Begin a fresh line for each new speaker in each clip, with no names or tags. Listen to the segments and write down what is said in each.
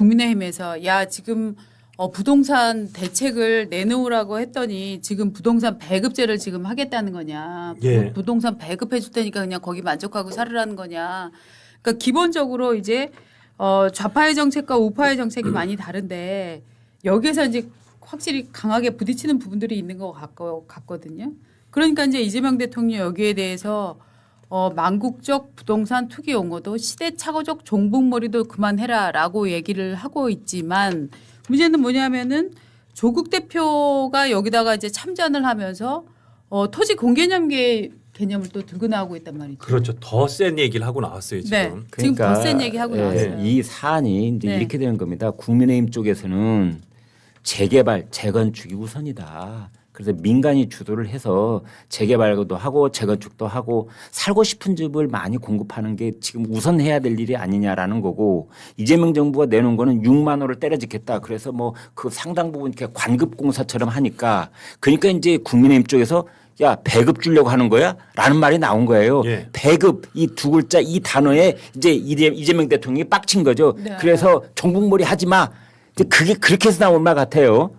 국민의힘에서 야 지금 부동산 대책을 내놓으라고 했더니 지금 부동산 배급제를 지금 하겠다는 거냐.
예.
부동산 배급해 줄 테니까 그냥 거기 만족하고 살으라는 거냐. 그러니까 기본적으로 이제 좌파의 정책과 우파의 정책이 많이 다른데 여기에서 이제 확실히 강하게 부딪히는 부분들이 있는 것 같거든요. 그러니까 이제 이재명 대통령 여기에 대해서 망국적 부동산 투기 용어도 시대착오적 종북몰이도 그만해라라고 얘기를 하고 있지만 문제는 뭐냐면은 조국 대표가 여기다가 이제 참전을 하면서 토지 공개념계 개념을 또 들고 나오고 있단 말이죠.
그렇죠. 더 센 얘기를 하고 나왔어요 지금.
네. 지금 더 센 얘기 하고 나왔어요.
이 사안이 이제
네.
이렇게 되는 겁니다. 국민의힘 쪽에서는 재개발, 재건축이 우선이다. 그래서 민간이 주도를 해서 재개발도 하고 재건축도 하고 살고 싶은 집을 많이 공급하는 게 지금 우선해야 될 일이 아니냐라는 거고 이재명 정부가 내놓은 거는 6만 원을 때려짓겠다. 그래서 뭐 그 상당 부분 이렇게 관급공사처럼 하니까 그러니까 이제 국민의힘 쪽에서 야 배급 주려고 하는 거야? 라는 말이 나온 거예요.
예.
배급 이 두 글자 이 단어에 이제 이재명 대통령이 빡친 거죠.
네.
그래서 종북몰이 하지 마. 이제 그게 그렇게 해서 나온 말 같아요.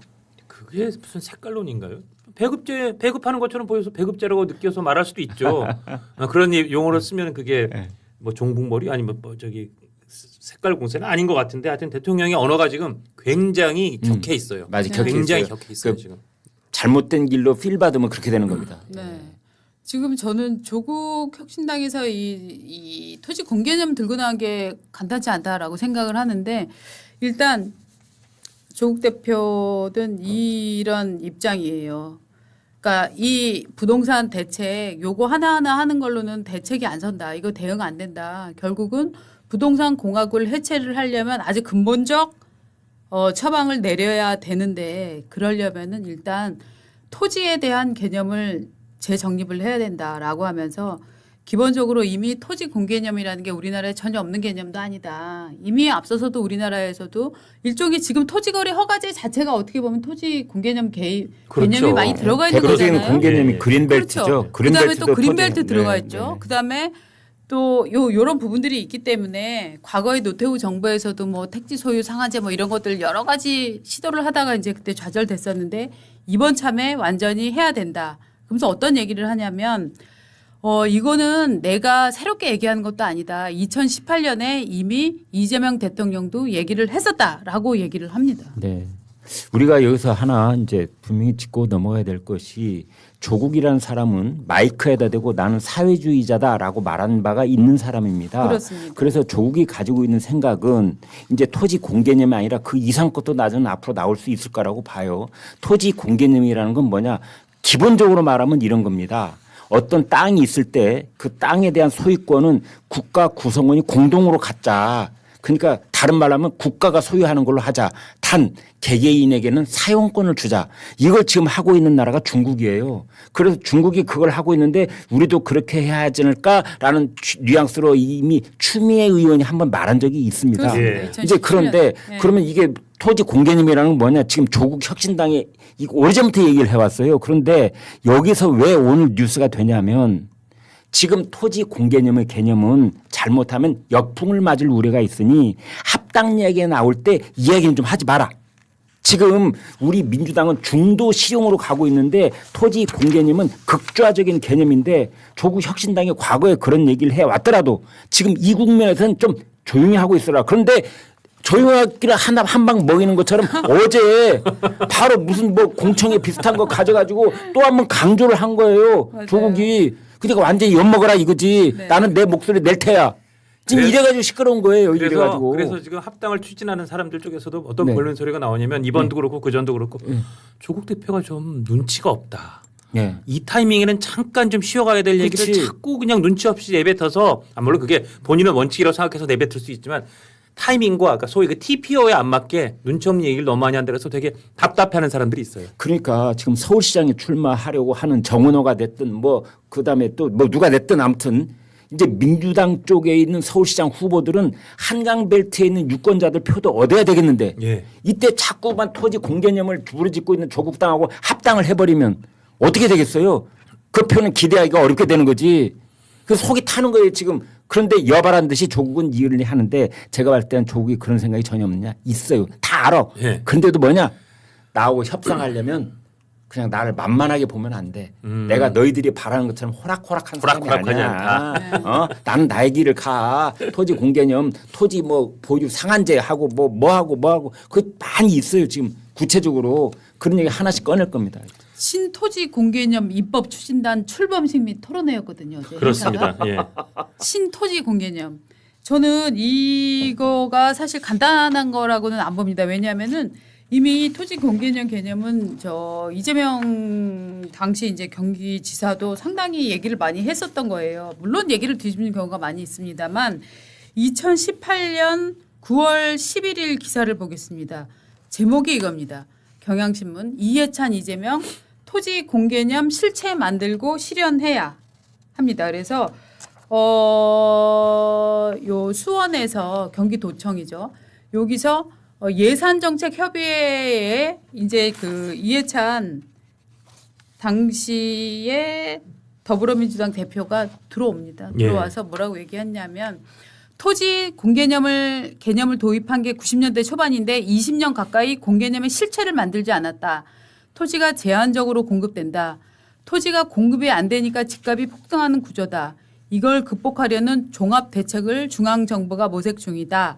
그게 무슨 색깔론인가요? 배급제 배급하는 것처럼 보여서 배급제라고 느껴서 말할 수도 있죠. 그런 용어를 쓰면 그게 뭐 종북몰이 아니면 뭐 저기 색깔 공세는 아닌 것 같은데 하여튼 대통령의 언어가 지금 굉장히 격해 있어요.
맞아요.
격해
굉장히
있어요.
격해 있어요
그
지금.
잘못된 길로 필 받으면 그렇게 되는 겁니다.
네. 지금 저는 조국 혁신당에서 이 토지 공개념 들고 나온 게 간단치 않다라고 생각을 하는데 일단 조국 대표든 이런 입장이에요. 그러니까 이 부동산 대책 요거 하나하나 하는 걸로는 대책이 안 선다. 이거 대응 안 된다. 결국은 부동산 공학을 해체를 하려면 아주 근본적 처방을 내려야 되는데 그러려면은 일단 토지에 대한 개념을 재정립을 해야 된다라고 하면서 기본적으로 이미 토지 공개념이라는 게 우리나라에 전혀 없는 개념도 아니다. 이미 앞서서도 우리나라에서도 일종의 지금 토지거래 허가제 자체가 어떻게 보면 토지 공개념 개념이
그렇죠.
많이 들어가 있는
대표적인
거잖아요.
공개념이
예.
그린벨트죠.
그렇죠. 그다음에 또
그린벨트도
그린벨트
토지-
들어가
네,
있죠.
네.
그다음에 또 요런 부분들이 있기 때문에 과거에 노태우 정부에서도 뭐 택지 소유 상한제 뭐 이런 것들 여러 가지 시도를 하다가 이제 그때 좌절됐었는데 이번 참에 완전히 해야 된다. 그러면서 어떤 얘기를 하냐면 이거는 내가 새롭게 얘기하는 것도 아니다. 2018년에 이미 이재명 대통령도 얘기를 했었다라고 얘기를 합니다.
네. 우리가 여기서 하나 이제 분명히 짚고 넘어가야 될 것이 조국이라는 사람은 마이크에다 대고 나는 사회주의자다라고 말한 바가 있는 사람입니다.
그렇습니다.
그래서 조국이 가지고 있는 생각은 이제 토지 공개념이 아니라 그 이상 것도 나중에 앞으로 나올 수 있을 거라고 봐요. 토지 공개념이라는 건 뭐냐? 기본적으로 말하면 이런 겁니다. 어떤 땅이 있을 때 그 땅에 대한 소유권은 국가 구성원이 공동으로 갖자. 그러니까 다른 말로 하면 국가가 소유하는 걸로 하자. 단 개개인에게는 사용권을 주자. 이걸 지금 하고 있는 나라가 중국이에요. 그래서 중국이 그걸 하고 있는데 우리도 그렇게 해야 하지 않을까라는 뉘앙스로 이미 추미애 의원이 한번 말한 적이 있습니다.
그렇습니다.
예.
이제
2017년.
그런데
네.
그러면 이게 토지 공개념이라는 건 뭐냐. 지금 조국 혁신당이 이거 오래전부터 얘기를 해왔어요. 그런데 여기서 왜 오늘 뉴스가 되냐면 지금 토지 공개념의 개념은 잘못하면 역풍을 맞을 우려가 있으니 합당 이야기가 나올 때 이야기는 좀 하지 마라. 지금 우리 민주당은 중도 실용으로 가고 있는데 토지 공개념은 극좌적인 개념인데 조국 혁신당이 과거에 그런 얘기를 해왔더라도 지금 이 국면에서는 좀 조용히 하고 있어라. 그런데 조용하기를 한 방 먹이는 것처럼 어제 바로 무슨 뭐 공청회 비슷한 거 가져가지고 또 한 번 강조를 한 거예요.
맞아요.
조국이. 그러니까 완전히 엿먹어라 이거지.
네.
나는 내 목소리 낼 테야. 지금
그래서-
이래가지고 시끄러운 거예요. 이래가지고.
그래서 지금 합당을 추진하는 사람들 쪽에서도 어떤
네.
본론 소리가 나오냐면 이번도 그렇고 그전도 그렇고 조국 대표가 좀 눈치가 없다.
예.
이 타이밍에는 잠깐 좀 쉬어가야 될 얘기를
그렇지.
자꾸 그냥 눈치 없이 내뱉어서 물론 그게 본인은 원칙이라고 생각해서 내뱉을 수 있지만 타이밍과 그러니까 소위 그 TPO에 안 맞게 눈치 없는 얘기를 너무 많이 한다고 해서 되게 답답해하는 사람들이 있어요.
그러니까 지금 서울시장에 출마하려고 하는 정은호가 됐든 뭐 그다음에 또 뭐 누가 됐든 아무튼 이제 민주당 쪽에 있는 서울시장 후보들은 한강벨트에 있는 유권자들 표도 얻어야 되겠는데
예.
이때 자꾸만 토지 공개념을 부르짖고 있는 조국당하고 합당을 해버리면 어떻게 되겠어요? 그 표는 기대하기가 어렵게 되는 거지. 그 속이 타는 거예요 지금. 그런데 여바란 듯이 조국은 이을 하는데 제가 볼 때는 조국이 그런 생각이 전혀 없느냐? 있어요. 다 알아.
예.
그런데도 뭐냐? 나하고 협상하려면 그냥 나를 만만하게 보면 안 돼. 내가 너희들이 바라는 것처럼 호락호락한 사람이
호락호락하지
아니야. 나는 나의 길을 가. 토지 공개념, 토지 뭐 보유 상한제 하고 뭐 하고 그 많이 있어요. 지금 구체적으로 그런 얘기 하나씩 꺼낼 겁니다.
신토지 공개념 입법 추진단 출범식 및 토론회였거든요. 어제
그렇습니다.
행사가.
예.
신토지 공개념. 저는 이거가 사실 간단한 거라고는 안 봅니다. 왜냐하면은 이미 토지 공개념 개념은 저 이재명 당시 이제 경기지사도 상당히 얘기를 많이 했었던 거예요. 물론 얘기를 뒤집는 경우가 많이 있습니다만 2018년 9월 11일 기사를 보겠습니다. 제목이 이겁니다. 경향신문 이해찬 이재명 토지 공개념 실체 만들고 실현해야 합니다. 그래서 요 수원에서 경기도청이죠. 여기서 예산정책협의회에 이제 그 이해찬 당시에 더불어민주당 대표가 들어옵니다.
예.
들어와서 뭐라고 얘기했냐면 토지 공개념을 개념을 도입한 게 90년대 초반인데 20년 가까이 공개념의 실체를 만들지 않았다. 토지가 제한적으로 공급된다. 토지가 공급이 안 되니까 집값이 폭등하는 구조다. 이걸 극복하려는 종합 대책을 중앙정부가 모색 중이다.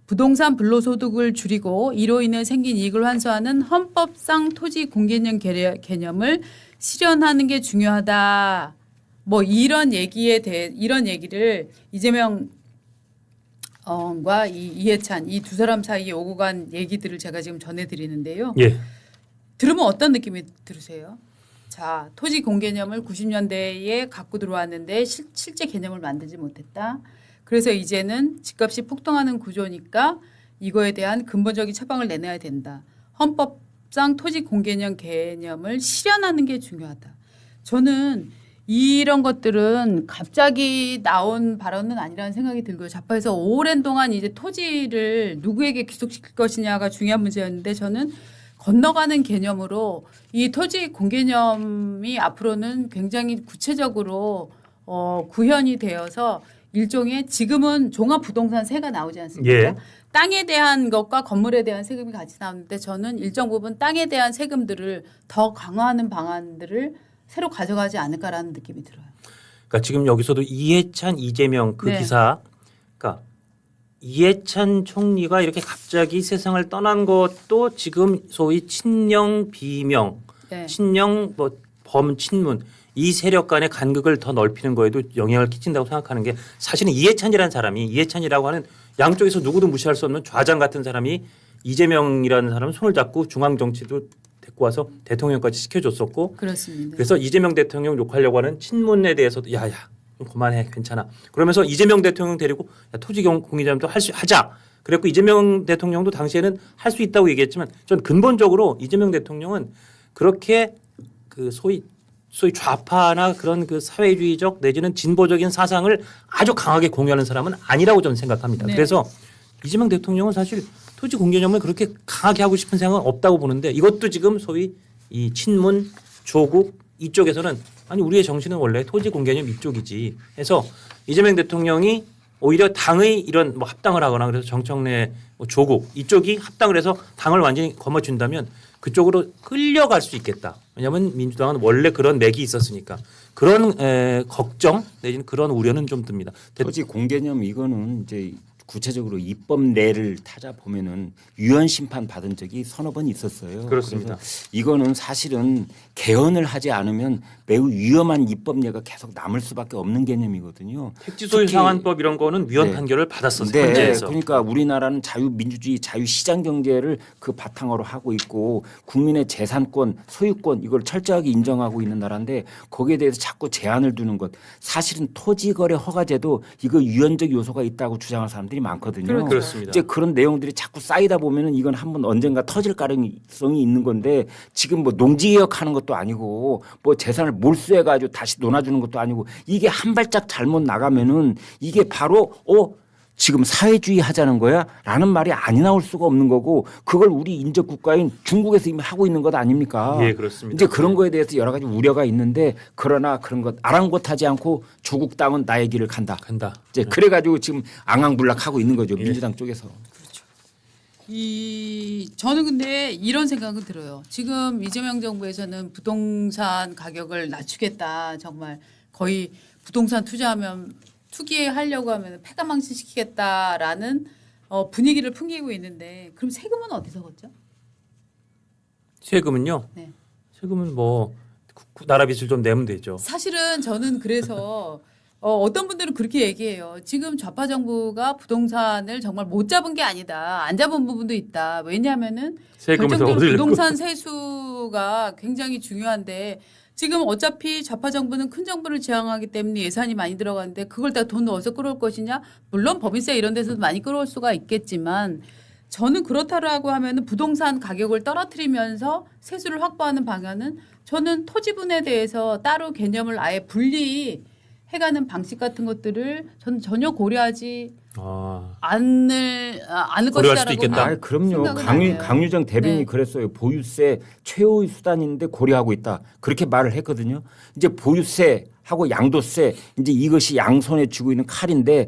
부동산 불로소득을 줄이고 이로 인해 생긴 이익을 환수하는 헌법상 토지 공개념 개념을 실현하는 게 중요하다. 뭐 이런 얘기를 이재명 과 이해찬 이 두 사람 사이에 오고 간 얘기들을 제가 지금 전해드리는데요.
예.
들으면 어떤 느낌이 들으세요? 자, 토지 공개념을 90년대에 갖고 들어왔는데 실제 개념을 만들지 못했다. 그래서 이제는 집값이 폭등하는 구조니까 이거에 대한 근본적인 처방을 내놔야 된다. 헌법상 토지 공개념 개념을 실현하는 게 중요하다. 저는 이런 것들은 갑자기 나온 발언은 아니라는 생각이 들고요. 좌파에서 오랜 동안 이제 토지를 누구에게 귀속시킬 것이냐가 중요한 문제였는데 저는 건너가는 개념으로 이 토지 공개념이 앞으로는 굉장히 구체적으로 구현이 되어서 일종의 지금은 종합부동산세가 나오지 않습니까?
예.
땅에 대한 것과 건물에 대한 세금이 같이 나오는데 저는 일정 부분 땅에 대한 세금들을 더 강화하는 방안들을 새로 가져가지 않을까라는 느낌이 들어요.
그러니까 지금 여기서도 이해찬 이재명 그
네.
기사, 그러니까 이해찬 총리가 이렇게 갑자기 세상을 떠난 것도 지금 소위 친명 비명,
네.
친명 뭐 범친문 이 세력 간의 간극을 더 넓히는 거에도 영향을 끼친다고 생각하는 게 사실은 이해찬이라는 사람이 이해찬이라고 하는 양쪽에서 누구도 무시할 수 없는 좌장 같은 사람이 이재명이라는 사람은 손을 잡고 중앙 정치도 데리고 와서 대통령까지 시켜줬었고
그렇습니다.
그래서 이재명 대통령 욕하려고 하는 친문에 대해서도 야야 좀 그만해 괜찮아 그러면서 이재명 대통령 데리고 야, 토지 공개념도 하자 그랬고 이재명 대통령도 당시에는 할 수 있다고 얘기했지만 전 근본적으로 이재명 대통령은 그렇게 그 소위 좌파나 그런 그 사회주의적 내지는 진보적인 사상을 아주 강하게 공유하는 사람은 아니라고 저는 생각합니다.
네.
그래서 이재명 대통령은 사실 토지 공개념을 그렇게 강하게 하고 싶은 생각은 없다고 보는데 이것도 지금 소위 이 친문 조국 이쪽에서는 아니 우리의 정신은 원래 토지 공개념 이쪽이지 해서 이재명 대통령이 오히려 당의 이런 뭐 합당을 하거나 그래서 정청래 뭐 조국 이쪽이 합당을 해서 당을 완전히 거머쥔다면 그쪽으로 끌려갈 수 있겠다. 왜냐하면 민주당은 원래 그런 맥이 있었으니까 그런 걱정 내지는 그런 우려는 좀 듭니다.
토지 공개념 이거는 이제 구체적으로 입법례를 찾아보면은 유언 심판 받은 적이 서너 번 있었어요.
그렇습니다.
그래서 이거는 사실은 개헌을 하지 않으면 매우 위험한 입법례가 계속 남을 수밖에 없는 개념이거든요.
택지 소유
특히
상한법 이런 거는 위헌
네.
판결을 받았었어요.
네,
헌재에서.
그러니까 우리나라는 자유민주주의, 자유시장 경제를 그 바탕으로 하고 있고 국민의 재산권, 소유권 이걸 철저하게 인정하고 있는 나라인데 거기에 대해서 자꾸 제한을 두는 것. 사실은 토지거래 허가제도 이거 유연적 요소가 있다고 주장하는 사람들이 많거든요.
그렇죠.
그렇습니다.
이제 그런 내용들이 자꾸 쌓이다 보면은 이건 한번 언젠가 터질 가능성이 있는 건데 지금 뭐 농지개혁하는 것도 아니고 뭐 재산을 몰수해가지고 다시 논아주는 것도 아니고 이게 한 발짝 잘못 나가면은 이게 바로 지금 사회주의 하자는 거야? 라는 말이 아니 나올 수가 없는 거고 그걸 우리 인접 국가인 중국에서 이미 하고 있는 것 아닙니까?
예, 그렇습니다.
이제 그런 거에 대해서 여러 가지 우려가 있는데 그러나 그런 것 아랑곳하지 않고 조국 땅은 나의 길을 간다. 이제 그래가지고 지금 앙앙불락하고 있는 거죠. 민주당 쪽에서.
저는 근데 이런 생각은 들어요. 지금 이재명 정부에서는 부동산 가격을 낮추겠다. 정말 거의 부동산 투기하려고 하면 폐가망신시키겠다라는 분위기를 풍기고 있는데 그럼 세금은 어디서 걷죠?
세금은요.
네.
세금은 뭐 나라 빚을 좀 내면 되죠.
사실은 저는 그래서 어떤 분들은 그렇게 얘기해요. 지금 좌파 정부가 부동산을 정말 못 잡은 게 아니다. 안 잡은 부분도 있다. 왜냐하면은
세금을
결정적으로
더 올리려고.
부동산 세수가 굉장히 중요한데 지금 어차피 좌파 정부는 큰 정부를 지향하기 때문에 예산이 많이 들어가는데 그걸 다 돈 넣어서 끌어올 것이냐? 물론 법인세 이런 데서도 많이 끌어올 수가 있겠지만 저는 그렇다라고 하면은 부동산 가격을 떨어뜨리면서 세수를 확보하는 방안은 저는 토지분에 대해서 따로 개념을 아예 분리해가는 방식 같은 것들을 저는 전혀 고려하지 않을
고려할 수도
것이다라고
있겠다.
아, 그럼요.
생각은 안 해요.
강유정 대변인이
네.
그랬어요. 보유세 최후의 수단인데 고려하고 있다. 그렇게 말을 했거든요. 이제 보유세 하고 양도세 이제 이것이 양손에 쥐고 있는 칼인데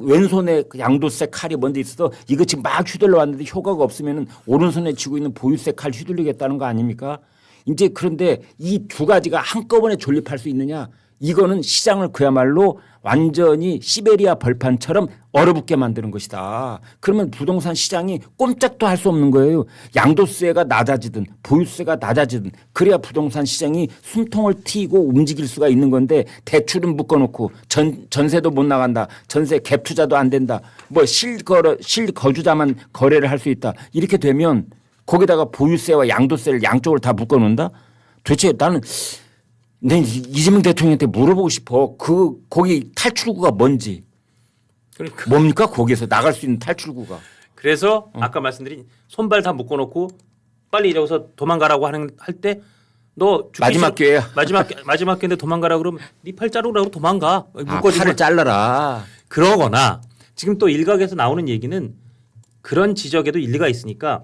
왼손에 그 양도세 칼이 먼저 있어서 이거 지금 막 휘둘러 왔는데 효과가 없으면은 오른손에 쥐고 있는 보유세 칼 휘둘리겠다는 거 아닙니까? 이제 그런데 이 두 가지가 한꺼번에 존립할 수 있느냐? 이거는 시장을 그야말로 완전히 시베리아 벌판처럼 얼어붙게 만드는 것이다. 그러면 부동산 시장이 꼼짝도 할 수 없는 거예요. 양도세가 낮아지든 보유세가 낮아지든 그래야 부동산 시장이 숨통을 트이고 움직일 수가 있는 건데 대출은 묶어놓고 전세도 못 나간다. 전세 갭 투자도 안 된다. 뭐 실거주자만 거래를 할 수 있다. 이렇게 되면 거기다가 보유세와 양도세를 양쪽을 다 묶어놓는다. 도대체 나는 이재명 대통령한테 물어보고 싶어. 거기 탈출구가 뭔지.
그러니까.
뭡니까? 거기에서 나갈 수 있는 탈출구가.
그래서 아까 말씀드린 손발 다 묶어놓고 빨리 이러고서 도망가라고 할 때 너
마지막 기회야.
마지막 기회인데 도망가라 그러면 네 팔 자르라고 도망가.
팔을 잘라라.
그러거나 지금 또 일각에서 나오는 얘기는 그런 지적에도 일리가 있으니까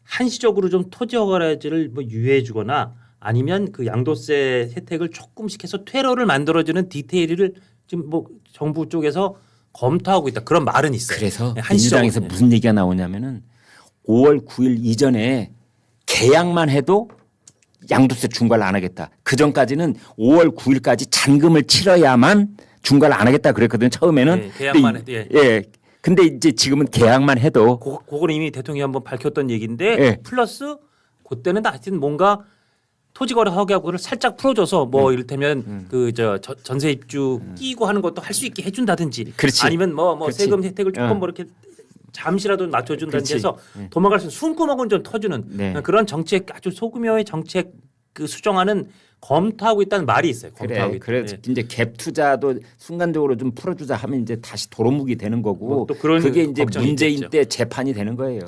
한시적으로 좀 토지 허가제를 뭐 유예해주거나 아니면 그 양도세 혜택을 조금씩 해서 퇴로를 만들어주는 디테일을 지금 뭐 정부 쪽에서 검토하고 있다. 그런 말은 있어요.
그래서
네, 한시적으로.
민주당에서 무슨 얘기가 나오냐면은 5월 9일 이전에 계약만 해도 양도세 중과를 안 하겠다. 그 전까지는 5월 9일까지 잔금을 치러야만 중과를 안 하겠다 그랬거든요. 처음에는.
네, 계약만 해도
예. 근데 이제 지금은 계약만 해도
그거는 이미 대통령이 한번 밝혔던 얘기인데
예.
플러스 그때는 하여튼 뭔가 토지거래 허가를 살짝 풀어줘서 뭐 이를테면 그 전세 입주 끼고 하는 것도 할 수 있게 해준다든지
그렇지.
아니면 뭐
그렇지.
세금 혜택을 조금 뭐 이렇게 잠시라도 낮춰준다든지
그렇지.
해서 도망갈 수 있는 숨구멍은 좀 터주는
네.
그런 정책 아주 소규모의 정책 그 수정안은 검토하고 있다는 말이 있어요. 검토하고 있다.
그래서
예.
이제 갭 투자도 순간적으로 좀 풀어주자 하면 이제 다시 도루묵이 되는 거고
뭐또 그런
그게 이제
걱정이
문재인
있겠죠.
때 재판이 되는 거예요.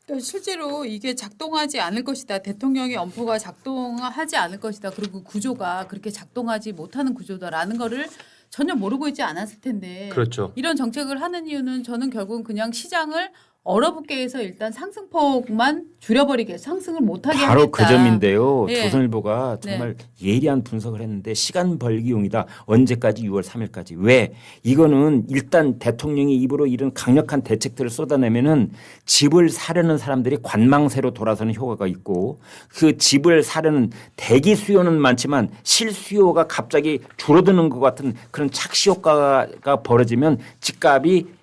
그러니까 실제로 이게 작동하지 않을 것이다. 대통령의 엄포가 작동하지 않을 것이다. 그리고 구조가 그렇게 작동하지 못하는 구조다라는 거를 전혀 모르고 있지 않았을 텐데
그렇죠.
이런 정책을 하는 이유는 저는 결국은 그냥 시장을 얼어붙게 해서 일단 상승폭만 줄여버리게 상승을 못하게
바로
하겠다.
그 점인데요.
예.
조선일보가 정말 예리한 분석을 했는데 시간 벌기용이다. 언제까지 6월 3일까지. 왜? 이거는 일단 대통령이 입으로 이런 강력한 대책들을 쏟아내면은 집을 사려는 사람들이 관망세로 돌아서는 효과가 있고 그 집을 사려는 대기 수요는 많지만 실수요가 갑자기 줄어드는 것 같은 그런 착시 효과가 벌어지면 집값이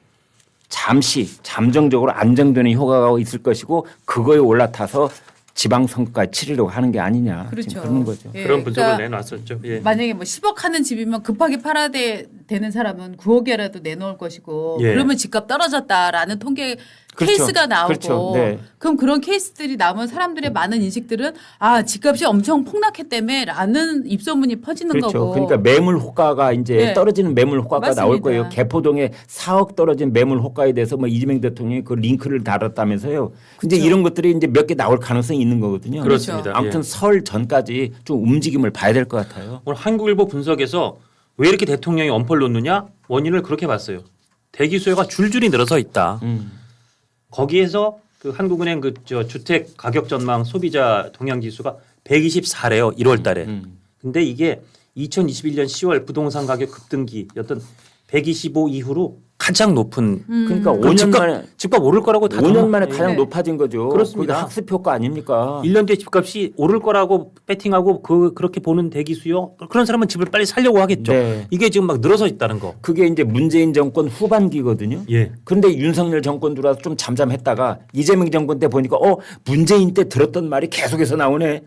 잠시 잠정적으로 안정되는 효과가 있을 것이고 그거에 올라타서 지방선거까지 치르려고 하는 게 아니냐.
그렇죠.
지금 그런 거죠.
예,
그런 분석을
그러니까
내놨었죠. 예.
만약에 뭐 10억 하는 집이면 급하게 팔아야 되는 사람은 9억이라도 내놓을 것이고
예.
그러면 집값 떨어졌다라는 통계
그렇죠.
케이스가 나오고
그렇죠. 네.
그럼 그런 케이스들이 나오면 사람들의 많은 인식들은 아 집값이 엄청 폭락했다며라는 입소문이 퍼지는
그렇죠.
거고
그러니까 매물 호가가 이제
네.
떨어지는 매물 호가가
맞습니다.
나올 거예요. 개포동에 4억 떨어진 매물 호가에 대해서 뭐 이재명 대통령이 그 링크를 달았다면서요. 근데 이런 것들이 이제 몇 개 나올 가능성이 있는 거거든요.
그렇습니다.
아무튼
예.
설 전까지 좀 움직임을 봐야 될 것 같아요.
오늘 한국일보 분석에서 왜 이렇게 대통령이 엄포를 놓느냐 원인을 그렇게 봤어요. 대기 수요가 줄줄이 늘어서 있다. 거기에서 그 한국은행 그 저 주택 가격 전망 소비자 동향 지수가 124래요. 1월 달에. 근데 이게 2021년 10월 부동산 가격 급등기였던 125 이후로 가장 높은
그러니까
그
5년 만에
집값 오를 거라고 다
5년 만에
예.
가장
네.
높아진 거죠.
그렇습니다.
그게 학습 효과 아닙니까?
1년 뒤에 집값이 오를 거라고 배팅하고 그렇게 보는 대기 수요 그런 사람은 집을 빨리 살려고 하겠죠.
네.
이게 지금 막 늘어서 있다는 거.
그게 이제 문재인 정권 후반기거든요.
예.
그런데 윤석열 정권 들어와서 좀 잠잠했다가 이재명 정권 때 보니까 문재인 때 들었던 말이 계속해서 나오네.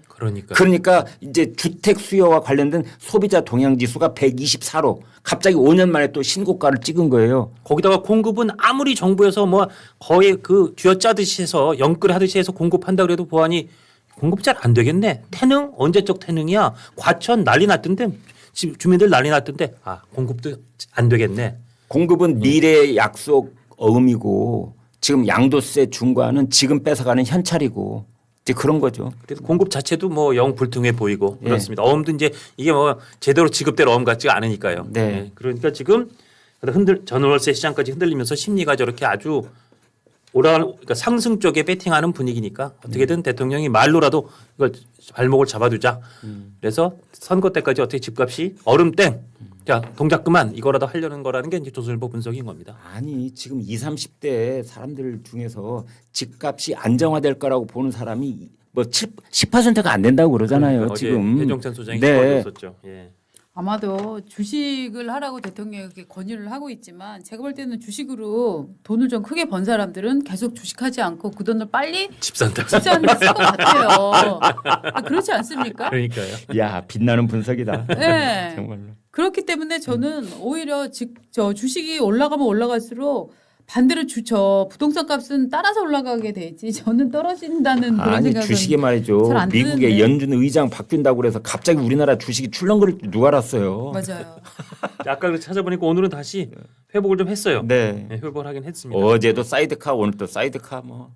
그러니까 이제 주택 수요와 관련된 소비자 동향 지수가 124로 갑자기 5년 만에 또 신고가를 찍은 거예요.
거기다가 공급은 아무리 정부에서 뭐 거의 그 쥐어짜듯이 해서 영끌하듯이 해서 공급한다 그래도 보안이 공급 잘 안 되겠네. 태능 언제적 태능이야. 과천 난리 났던데 주민들 난리 났던데 공급도 안 되겠네.
공급은 미래의 약속 어음이고 지금 양도세 중과는 지금 뺏어가는 현찰이고 이제 그런 거죠.
그래서 공급 자체도 뭐 영 불통해 보이고
예.
그렇습니다. 어음도 이제 이게 뭐 제대로 지급될 어음 같지가 않으니까요.
네.
예. 그러니까 지금 전월세 시장까지 흔들리면서 심리가 저렇게 아주 그러니까 상승 쪽에 배팅하는 분위기니까 어떻게든 대통령이 말로라도 이걸 발목을 잡아두자. 그래서 선거 때까지 어떻게 집값이 얼음땡. 자 동작 그만 이거라도 하려는 거라는 게 이제 조선일보 분석인 겁니다.
아니 지금 20, 30대 사람들 중에서 집값이 안정화될 거라고 보는 사람이 뭐 10%가 안 된다고 그러잖아요.
그러니까
지금.
어제 배종찬 소장이
네.
그러셨었죠. 예.
아마도 주식을 하라고 대통령에게 권유를 하고 있지만 제가 볼 때는 주식으로 돈을 좀 크게 번 사람들은 계속 주식하지 않고 그 돈을 빨리
집 산다.
집 사는 데 쓸 것 같아요. 그렇지 않습니까?
그러니까요.
야 빛나는 분석이다.
네.
정말로.
그렇기 때문에 저는 오히려 저 주식이 올라가면 올라갈수록 반대로 부동산 값은 따라서 올라가게 되지 저는 떨어진다는 그런
아니
생각은
주식이 말이죠.
잘안
미국의
드는데.
연준 의장 바뀐다고 그래서 갑자기 우리나라 주식이 출렁거릴 줄 누가 알았어요.
맞아요.
아까 찾아보니까 오늘은 다시 회복을 좀 했어요.
네.
네, 회복을 하긴 했습니다.
어제도 사이드카 오늘 또 사이드카 뭐